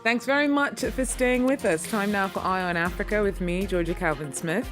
Thanks very much for staying with us. Time now for Eye on Africa with me, Georgia Calvin-Smith.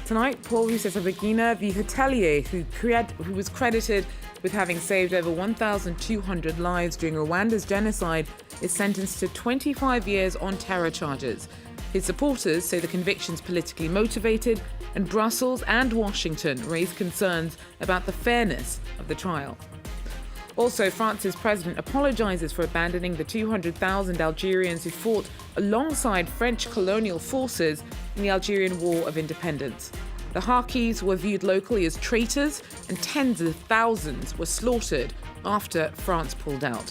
Tonight, Paul Rusesabagina, the hotelier who was credited with having saved over 1,200 lives during Rwanda's genocide, is sentenced to 25 years on terror charges. His supporters say the conviction's politically motivated, and Brussels and Washington raised concerns about the fairness of the trial. Also, France's president apologizes for abandoning the 200,000 Algerians who fought alongside French colonial forces in the Algerian War of Independence. The HARKIs were viewed locally as traitors, and tens of thousands were slaughtered after France pulled out.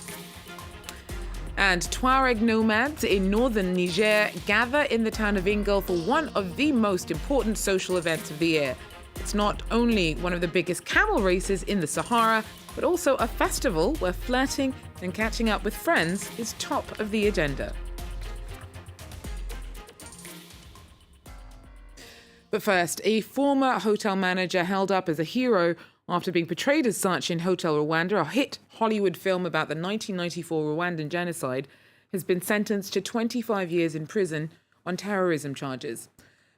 And Tuareg nomads in northern Niger gather in the town of Ingel for one of the most important social events of the year. It's not only one of the biggest camel races in the Sahara, but also a festival where flirting and catching up with friends is top of the agenda. But first, a former hotel manager held up as a hero after being portrayed as such in Hotel Rwanda, a hit Hollywood film about the 1994 Rwandan genocide, has been sentenced to 25 years in prison on terrorism charges.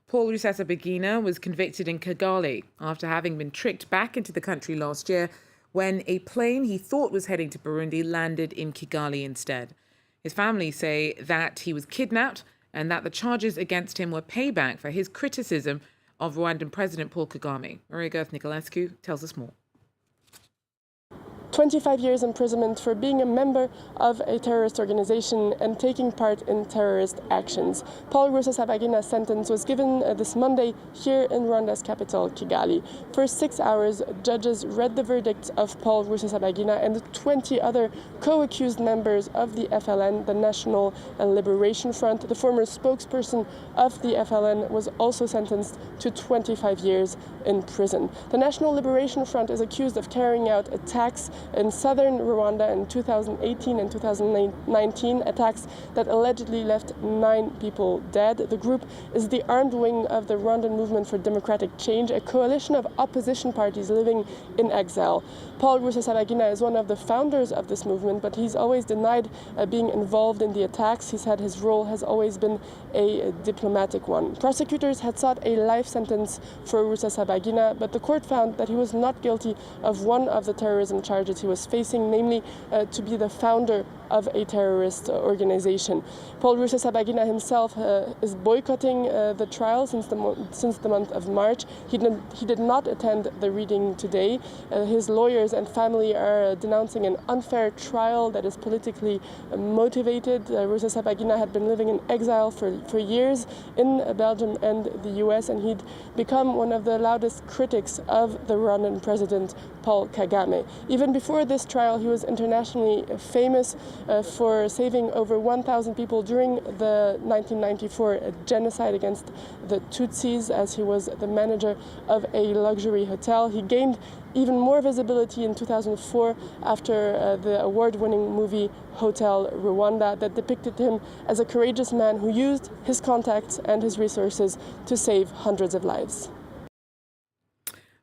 Paul Rusesabagina was convicted in Kigali after having been tricked back into the country last year when a plane he thought was heading to Burundi landed in Kigali instead. His family say that he was kidnapped and that the charges against him were payback for his criticism of Rwandan President Paul Kagame. Maria Nicolescu tells us more. 25 years imprisonment for being a member of a terrorist organization and taking part in terrorist actions. Paul Rusesabagina's sentence was given this Monday here in Rwanda's capital, Kigali. For 6 hours, judges read the verdict of Paul Rusesabagina and 20 other co-accused members of the FLN, the National Liberation Front. The former spokesperson of the FLN was also sentenced to 25 years in prison. The National Liberation Front is accused of carrying out attacks in southern Rwanda in 2018 and 2019, attacks that allegedly left 9 people dead. The group is the armed wing of the Rwandan Movement for Democratic Change, a coalition of opposition parties living in exile. Paul Rusesabagina is one of the founders of this movement, but he's always denied being involved in the attacks. He said his role has always been a diplomatic one. Prosecutors had sought a life sentence for Rusesabagina, but the court found that he was not guilty of one of the terrorism charges he was facing, namely to be the founder of a terrorist organization. Paul Rusesabagina himself is boycotting the trial since the month of March. He did not attend the reading today. His lawyers and family are denouncing an unfair trial that is politically motivated. Rusesabagina had been living in exile for years in Belgium and the US, and he'd become one of the loudest critics of the Rwandan president, Paul Kagame. Even before this trial, he was internationally famous for saving over 1,000 people during the 1994 genocide against the Tutsis, as he was the manager of a luxury hotel. He gained even more visibility in 2004 after the award-winning movie Hotel Rwanda that depicted him as a courageous man who used his contacts and his resources to save hundreds of lives.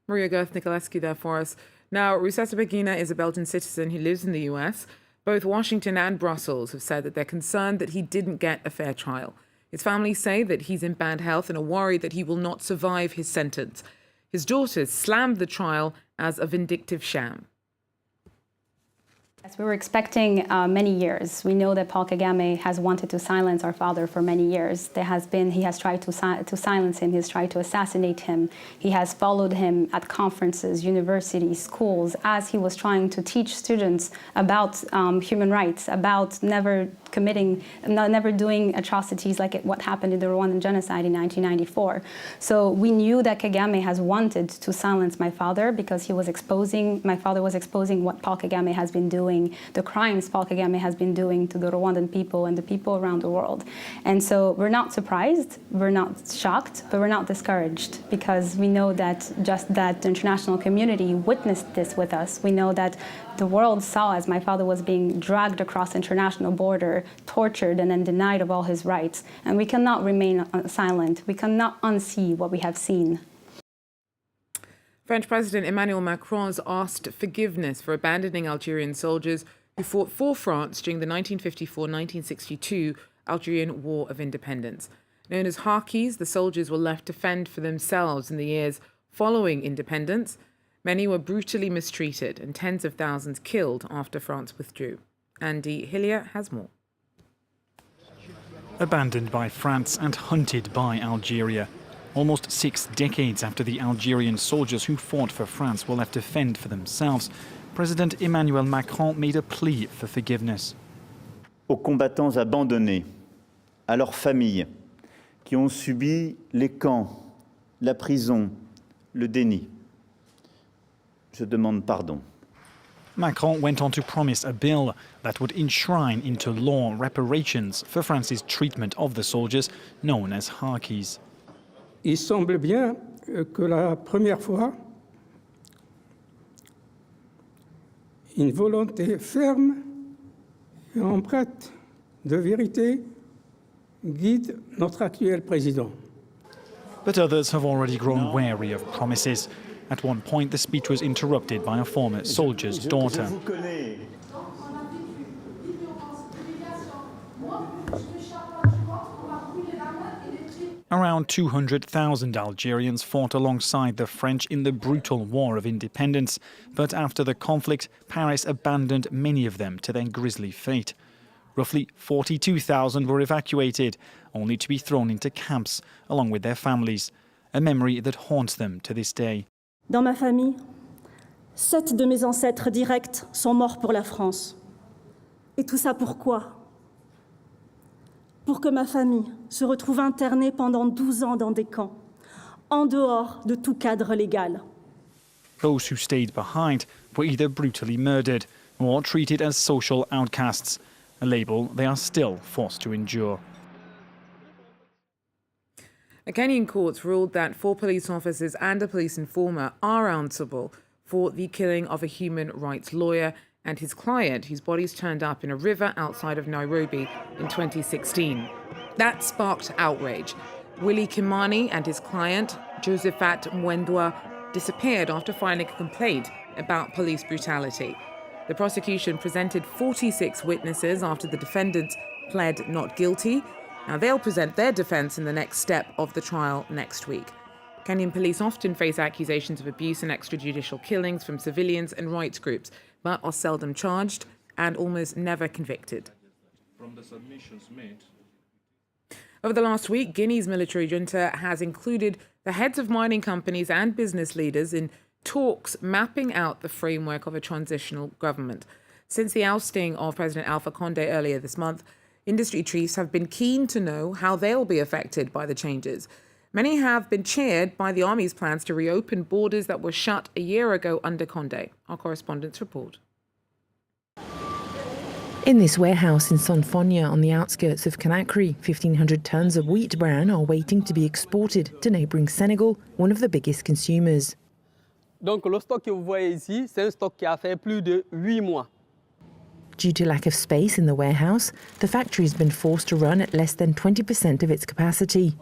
Maria Nicolescu there for us. Now, Rusesabagina is a Belgian citizen who lives in the US. Both Washington and Brussels have said that they're concerned that he didn't get a fair trial. His family say that he's in bad health and are worried that he will not survive his sentence. His daughters slammed the trial as a vindictive sham. Yes, we were expecting many years. We know that Paul Kagame has wanted to silence our father for many years. He has tried to silence him. He has tried to assassinate him. He has followed him at conferences, universities, schools, as he was trying to teach students about human rights, about never doing atrocities like what happened in the Rwandan genocide in 1994. So we knew that Kagame has wanted to silence my father because my father was exposing what Paul Kagame has been doing, the crimes Paul Kagame has been doing to the Rwandan people and the people around the world. And so we're not surprised, we're not shocked, but we're not discouraged, because we know that just that the international community witnessed this with us. We know that the world saw as my father was being dragged across the international border, tortured, and then denied of all his rights. And we cannot remain silent. We cannot unsee what we have seen. French President Emmanuel Macron has asked forgiveness for abandoning Algerian soldiers who fought for France during the 1954-1962 Algerian War of Independence. Known as HARKIs, the soldiers were left to fend for themselves in the years following independence. Many were brutally mistreated and tens of thousands killed after France withdrew. Andy Hillier has more. Abandoned by France and hunted by Algeria. Almost 6 decades after the Algerian soldiers who fought for France were left to fend for themselves, President Emmanuel Macron made a plea for forgiveness. Aux combattants abandonnés, à leurs familles, qui ont subi les camps, la prison, le déni. Je demande pardon. Macron went on to promise a bill that would enshrine into law reparations for France's treatment of the soldiers known as HARKIs. Il semble bien que la première fois, une volonté ferme et empreinte de vérité guide notre actuel président. But others have already grown wary of promises. At one point, the speech was interrupted by a former soldier's daughter. Around 200,000 Algerians fought alongside the French in the brutal War of Independence, but after the conflict, Paris abandoned many of them to their grisly fate. Roughly 42,000 were evacuated, only to be thrown into camps along with their families, a memory that haunts them to this day. Dans ma famille, 7 de mes ancêtres directs sont morts pour la France. Et tout ça pourquoi? Pour que ma famille se retrouve internée pendant 12 ans dans des camps, en dehors de tout cadre légal. Those who stayed behind were either brutally murdered or treated as social outcasts, a label they are still forced to endure. A Kenyan court ruled that 4 police officers and a police informer are answerable for the killing of a human rights lawyer and his client, whose bodies turned up in a river outside of Nairobi in 2016. That sparked outrage. Willie Kimani and his client, Josephat Mwendwa, disappeared after filing a complaint about police brutality. The prosecution presented 46 witnesses after the defendants pled not guilty. Now, they'll present their defence in the next step of the trial next week. Kenyan police often face accusations of abuse and extrajudicial killings from civilians and rights groups, but are seldom charged and almost never convicted. From the submissions made. Over the last week, Guinea's military junta has included the heads of mining companies and business leaders in talks mapping out the framework of a transitional government. Since the ousting of President Alpha Condé earlier this month, industry chiefs have been keen to know how they'll be affected by the changes. Many have been cheered by the army's plans to reopen borders that were shut a year ago under Condé. Our correspondents report. In this warehouse in Sonfonia on the outskirts of Conakry, 1,500 tons of wheat bran are waiting to be exported to neighbouring Senegal, one of the biggest consumers. Donc le stock que vous voyez ici, c'est un stock qui a fait plus de 8 mois. Due to lack of space in the warehouse, the factory has been forced to run at less than 20% of its capacity.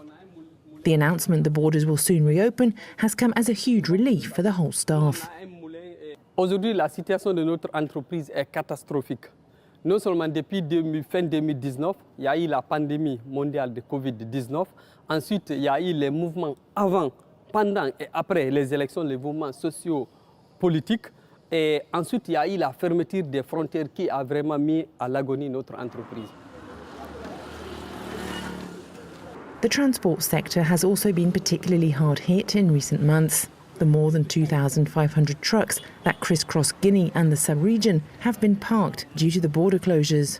The announcement the borders will soon reopen has come as a huge relief for the whole staff. Aujourd'hui, la situation de notre entreprise est catastrophique. Non seulement depuis fin 2019, il y a eu la pandémie mondiale de Covid-19. Ensuite, il y a eu les mouvements avant, pendant et après les élections, les mouvements sociaux politiques. Et ensuite, il y a eu la fermeture des frontières qui a vraiment mis à l'agonie notre entreprise. The transport sector has also been particularly hard hit in recent months. The more than 2,500 trucks that crisscross Guinea and the sub-region have been parked due to the border closures.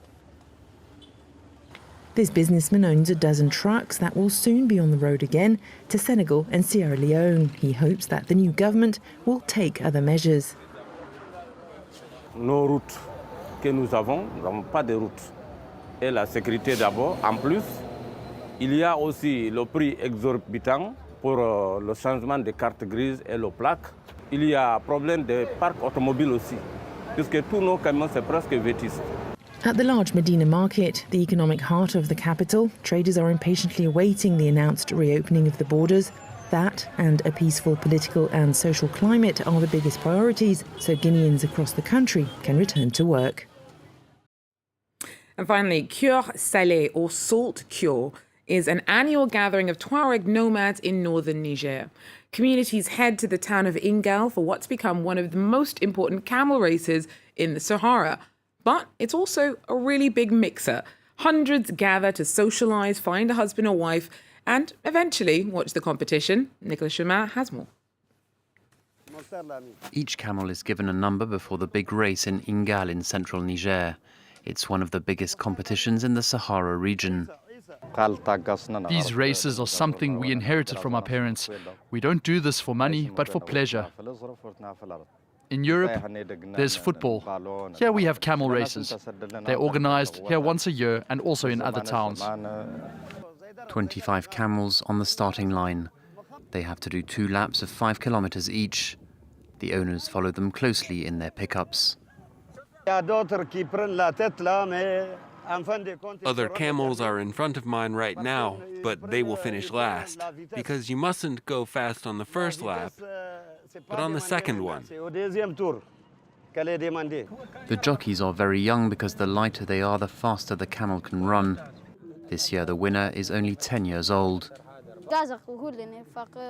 This businessman owns a dozen trucks that will soon be on the road again to Senegal and Sierra Leone. He hopes that the new government will take other measures. Nos routes que nous n'avons pas de routes. Et la sécurité d'abord. En plus, il y a aussi le prix exorbitant pour le changement de carte grise et les plaques. Il y a un problème de parc automobile aussi, puisque tous nos camions c'est presque vétustes. At the large Medina market, the economic heart of the capital, traders are impatiently awaiting the announced reopening of the borders. That and a peaceful political and social climate are the biggest priorities, so Guineans across the country can return to work. And finally, Cure Salé, or Salt Cure, is an annual gathering of Tuareg nomads in northern Niger. Communities head to the town of Ingal for what's become one of the most important camel races in the Sahara. But it's also a really big mixer. Hundreds gather to socialise, find a husband or wife, and eventually watch the competition. Nicolas Chemin has more. Each camel is given a number before the big race in Ingal in central Niger. It's one of the biggest competitions in the Sahara region. These races are something we inherited from our parents. We don't do this for money, but for pleasure. In Europe, there's football. Here we have camel races. They're organized here once a year and also in other towns. 25 camels on the starting line. They have to do 2 laps of 5 kilometers each. The owners follow them closely in their pickups. Other camels are in front of mine right now, but they will finish last, because you mustn't go fast on the first lap, but on the second one. The jockeys are very young because the lighter they are, the faster the camel can run. This year the winner is only 10 years old.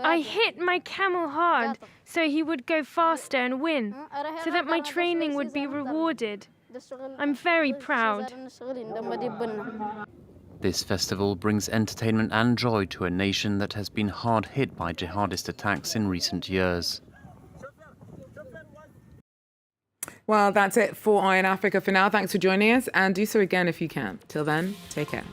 I hit my camel hard so he would go faster and win, so that my training would be rewarded. I'm very proud. This festival brings entertainment and joy to a nation that has been hard hit by jihadist attacks in recent years. Well, that's it for Eye on Africa for now. Thanks for joining us, and do so again if you can. Till then, take care.